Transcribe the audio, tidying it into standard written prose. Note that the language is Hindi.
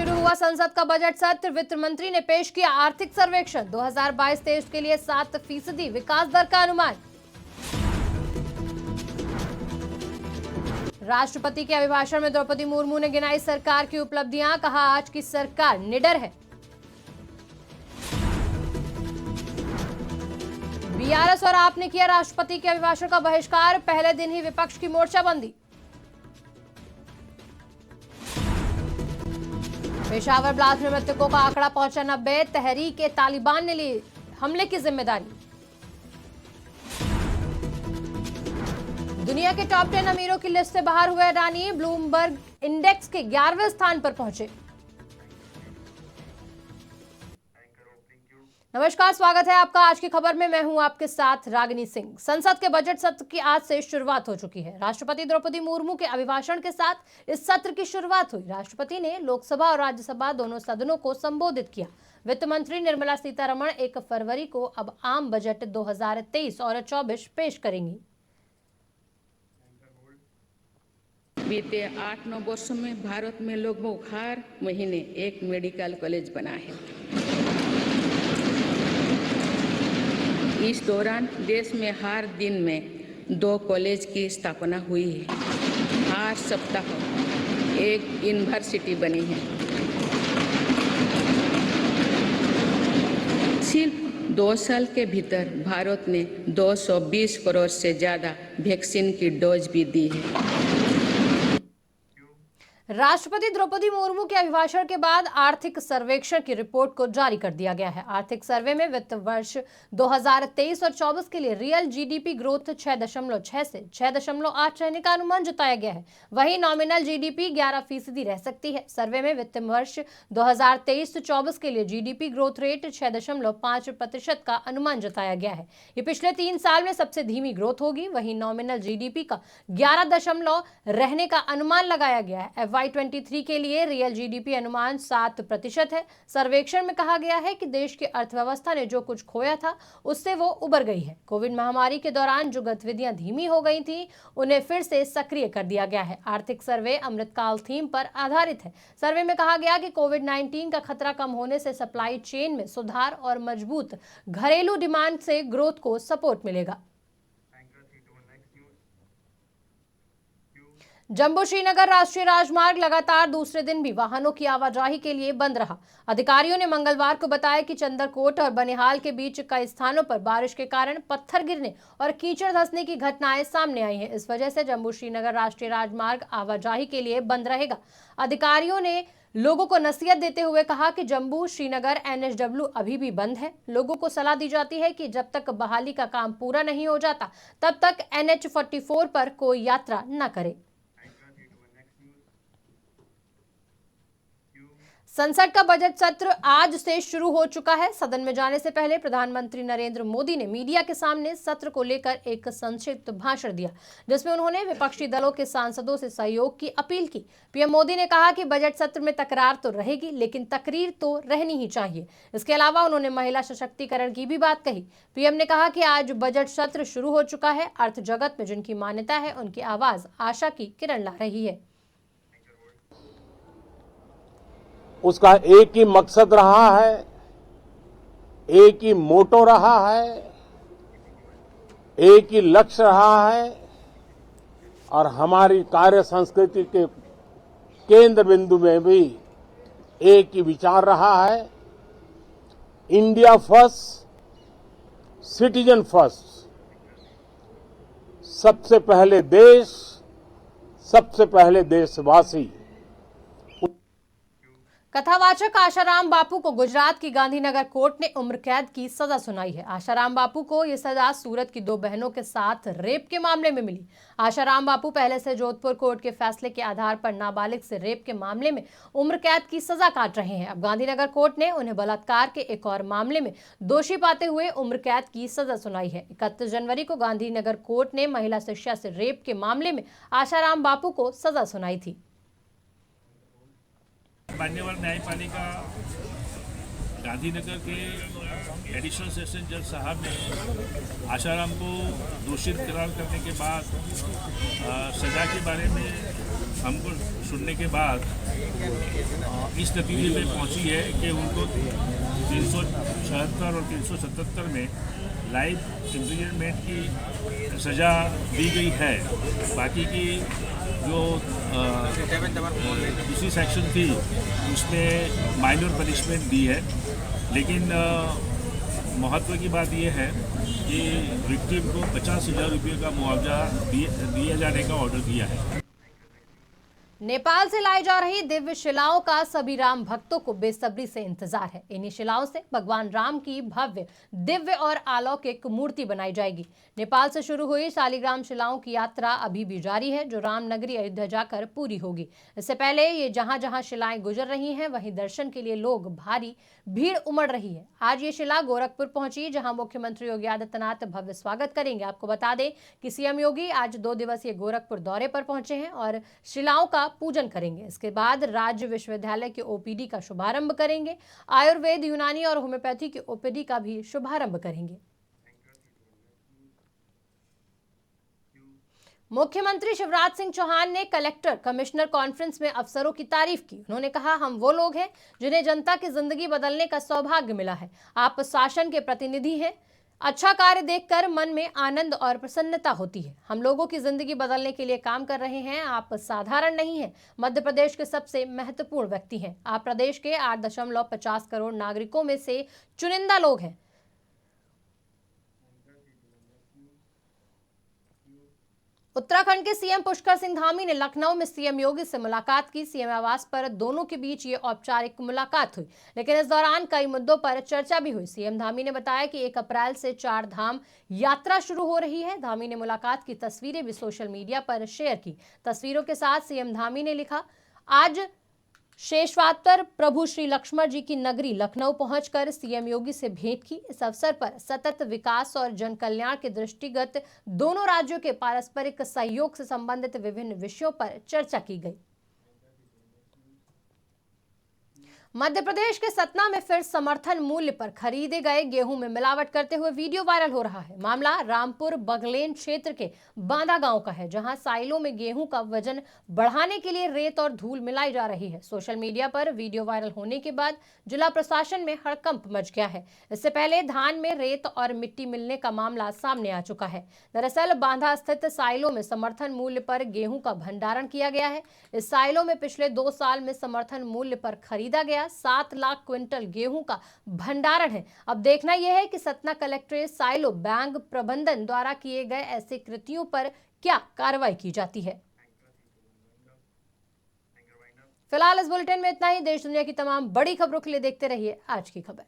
शुरू हुआ संसद का बजट सत्र। वित्त मंत्री ने पेश किया आर्थिक सर्वेक्षण। 2022-23 के लिए 7% विकास दर का अनुमान। राष्ट्रपति के अभिभाषण में द्रौपदी मुर्मू ने गिनाई सरकार की उपलब्धियां, कहा आज की सरकार निडर है। बीआरएस और आप ने किया राष्ट्रपति के अभिभाषण का बहिष्कार, पहले दिन ही विपक्ष की मोर्चाबंदी। पेशावर ब्लास्ट में मृतकों का आंकड़ा पहुंचा 90, तहरीक तालिबान ने ली हमले की जिम्मेदारी। दुनिया के टॉप 10 अमीरों की लिस्ट से बाहर हुए अडानी, ब्लूमबर्ग इंडेक्स के 11वें स्थान पर पहुंचे। नमस्कार, स्वागत है आपका आज की खबर में। मैं हूं आपके साथ रागिनी सिंह। संसद के बजट सत्र की आज से शुरुआत हो चुकी है। राष्ट्रपति द्रौपदी मुर्मू के अभिभाषण के साथ इस सत्र की शुरुआत हुई। राष्ट्रपति ने लोकसभा और राज्यसभा दोनों सदनों को संबोधित किया। वित्त मंत्री निर्मला सीतारमण 1 फरवरी को अब आम बजट 2023 और 24 पेश करेंगी। बीते 8-9 वर्षों में भारत में लगभग हर महीने एक मेडिकल कॉलेज बना है। इस दौरान देश में हर दिन में 2 कॉलेज की स्थापना हुई है। हर सप्ताह एक यूनिवर्सिटी बनी है। सिर्फ 2 साल के भीतर भारत ने 220 करोड़ से ज्यादा वैक्सीन की डोज भी दी है। राष्ट्रपति द्रौपदी मुर्मू के अभिभाषण के बाद आर्थिक सर्वेक्षण की रिपोर्ट को जारी कर दिया गया है। आर्थिक सर्वे में वित्त वर्ष 2023 और 24 के लिए रियल जीडीपी ग्रोथ 6.6 से 6.8 रहने का अनुमान जताया गया है। वहीं नॉमिनल जीडीपी 11% रह सकती है। सर्वे में वित्त वर्ष 2023-24 के लिए जीडीपी ग्रोथ रेट 6.5% का अनुमान जताया गया है। ये पिछले 3 साल में सबसे धीमी ग्रोथ होगी। वहीं नॉमिनल जीडीपी का 11 रहने का अनुमान लगाया गया है। FY23 के लिए रियल जीडीपी अनुमान 7% है। सर्वेक्षण में कहा गया है कि देश की अर्थव्यवस्था ने जो कुछ खोया था उससे वो उबर गई है। कोविड महामारी के दौरान जो गतिविधियां धीमी हो गई थी उन्हें फिर से सक्रिय कर दिया गया है। आर्थिक सर्वे अमृतकाल थीम पर आधारित है। सर्वे में कहा गया कि कोविड-19 का खतरा कम होने से सप्लाई चेन में सुधार और मजबूत घरेलू डिमांड से ग्रोथ को सपोर्ट मिलेगा। जम्मू श्रीनगर राष्ट्रीय राजमार्ग लगातार दूसरे दिन भी वाहनों की आवाजाही के लिए बंद रहा। अधिकारियों ने मंगलवार को बताया कि चंदरकोट और बनिहाल के बीच कई स्थानों पर बारिश के कारण पत्थर गिरने और कीचड़ धंसने की घटनाएं सामने आई हैं। इस वजह से जम्मू श्रीनगर राष्ट्रीय राजमार्ग आवाजाही के लिए बंद रहेगा। अधिकारियों ने लोगों को नसीहत देते हुए कहा कि जम्मू श्रीनगर NSW अभी भी बंद है। लोगों को सलाह दी जाती है कि जब तक बहाली का काम पूरा नहीं हो जाता तब तक NH44 पर कोई यात्रा न करे। संसद का बजट सत्र आज से शुरू हो चुका है। सदन में जाने से पहले प्रधानमंत्री नरेंद्र मोदी ने मीडिया के सामने सत्र को लेकर एक संक्षिप्त भाषण दिया, जिसमें उन्होंने विपक्षी दलों के सांसदों से सहयोग की अपील की। पीएम मोदी ने कहा कि बजट सत्र में तकरार तो रहेगी, लेकिन तकरीर तो रहनी ही चाहिए। इसके अलावा उन्होंने महिला सशक्तिकरण की भी बात कही। पीएम ने कहा कि आज बजट सत्र शुरू हो चुका है। अर्थ जगत में जिनकी मान्यता है उनकी आवाज आशा की किरण ला रही है। उसका एक ही मकसद रहा है, एक ही मोटो रहा है, एक ही लक्ष्य रहा है और हमारी कार्य संस्कृति के केंद्र बिंदु में भी एक ही विचार रहा है। India first, citizen first. सबसे पहले देश, सबसे पहले देशवासी। कथावाचक आशाराम बापू को गुजरात की गांधीनगर कोर्ट ने उम्र कैद की सजा सुनाई है। आशाराम बापू को यह सजा सूरत की 2 बहनों के साथ रेप के मामले में मिली। आशाराम बापू पहले से जोधपुर कोर्ट के फैसले के आधार पर नाबालिग से रेप के मामले में उम्र कैद की सजा काट रहे हैं। अब गांधीनगर कोर्ट ने उन्हें बलात्कार के एक और मामले में दोषी पाते हुए उम्र कैद की सजा सुनाई है। 31 जनवरी को गांधीनगर कोर्ट ने महिला शिष्या से रेप के मामले में आशाराम बापू को सजा सुनाई थी। मान्यवर न्यायपालिका गांधीनगर के एडिशनल सेशन जज साहब ने आशाराम को दोषी करार करने के बाद सजा के बारे में हमको सुनने के बाद इस नतीजे में पहुंची है कि उनको 376 और 377 में लाइफ इम्प्रिजनमेंट की सज़ा दी गई है। बाकी की जो दूसरी सेक्शन थी उसमें माइनर पनिशमेंट दी है, लेकिन महत्व की बात यह है कि विक्टिम को 50,000 रुपये का मुआवजा दिए जाने का ऑर्डर दिया है। नेपाल से लाई जा रही दिव्य शिलाओं का सभी राम भक्तों को बेसब्री से इंतजार है। इन्हीं शिलाओं से भगवान राम की भव्य, दिव्य और अलौकिक मूर्ति बनाई जाएगी। नेपाल से शुरू हुई शालिग्राम शिलाओं की यात्रा अभी भी जारी है, जो रामनगरी अयोध्या जाकर पूरी होगी। इससे पहले ये जहां जहां शिलाएं गुजर रही हैं, वहीं दर्शन के लिए लोग भारी भीड़ उमड़ रही है। आज ये शिला गोरखपुर पहुंची, जहां मुख्यमंत्री योगी आदित्यनाथ भव्य स्वागत करेंगे। आपको बता दें कि सीएम योगी आज 2 दिवसीय गोरखपुर दौरे पर पहुंचे हैं और शिलाओं का पूजन करेंगे। इसके बाद राज्य विश्वविद्यालय के ओपीडी का शुभारंभ करेंगे। आयुर्वेद, यूनानी और होम्योपैथी के ओपीडी का भी शुभारंभ करेंगे। मुख्यमंत्री शिवराज सिंह चौहान ने कलेक्टर कमिश्नर कॉन्फ्रेंस में अफसरों की तारीफ की। उन्होंने कहा, हम वो लोग हैं जिन्हें जनता की जिंदगी बदलने का सौभाग्य मिला है। आप शासन के प्रतिनिधि हैं। अच्छा कार्य देखकर मन में आनंद और प्रसन्नता होती है। हम लोगों की जिंदगी बदलने के लिए काम कर रहे हैं। आप साधारण नहीं हैं, मध्य प्रदेश के सबसे महत्वपूर्ण व्यक्ति हैं। आप प्रदेश के 8.50 करोड़ नागरिकों में से चुनिंदा लोग हैं। उत्तराखंड के सीएम पुष्कर सिंह धामी ने लखनऊ में सीएम योगी से मुलाकात की। सीएम आवास पर दोनों के बीच ये औपचारिक मुलाकात हुई, लेकिन इस दौरान कई मुद्दों पर चर्चा भी हुई। सीएम धामी ने बताया कि 1 अप्रैल से 4 धाम यात्रा शुरू हो रही है। धामी ने मुलाकात की तस्वीरें भी सोशल मीडिया पर शेयर की। तस्वीरों के साथ सीएम धामी ने लिखा, आज शेषवातर प्रभु श्री लक्ष्मण जी की नगरी लखनऊ पहुंचकर सीएम योगी से भेंट की। इस अवसर पर सतत विकास और जन कल्याण के दृष्टिगत दोनों राज्यों के पारस्परिक सहयोग से संबंधित विभिन्न विषयों पर चर्चा की गई। मध्य प्रदेश के सतना में फिर समर्थन मूल्य पर खरीदे गए गेहूं में मिलावट करते हुए वीडियो वायरल हो रहा है। मामला रामपुर बगलेन क्षेत्र के बांदा गांव का है, जहां साइलों में गेहूं का वजन बढ़ाने के लिए रेत और धूल मिलाई जा रही है। सोशल मीडिया पर वीडियो वायरल होने के बाद जिला प्रशासन में हड़कंप मच गया है। इससे पहले धान में रेत और मिट्टी मिलने का मामला सामने आ चुका है। दरअसल बांदा स्थित साइलों में समर्थन मूल्य पर गेहूं का भंडारण किया गया है। इस साइलों में पिछले 2 साल में समर्थन मूल्य पर खरीदा गया 7 लाख क्विंटल गेहूं का भंडारण है। अब देखना यह है कि सतना कलेक्ट्रेट साइलो बैंक प्रबंधन द्वारा किए गए ऐसे कृत्यों पर क्या कार्रवाई की जाती है। फिलहाल इस बुलेटिन में इतना ही। देश दुनिया की तमाम बड़ी खबरों के लिए देखते रहिए आज की खबर।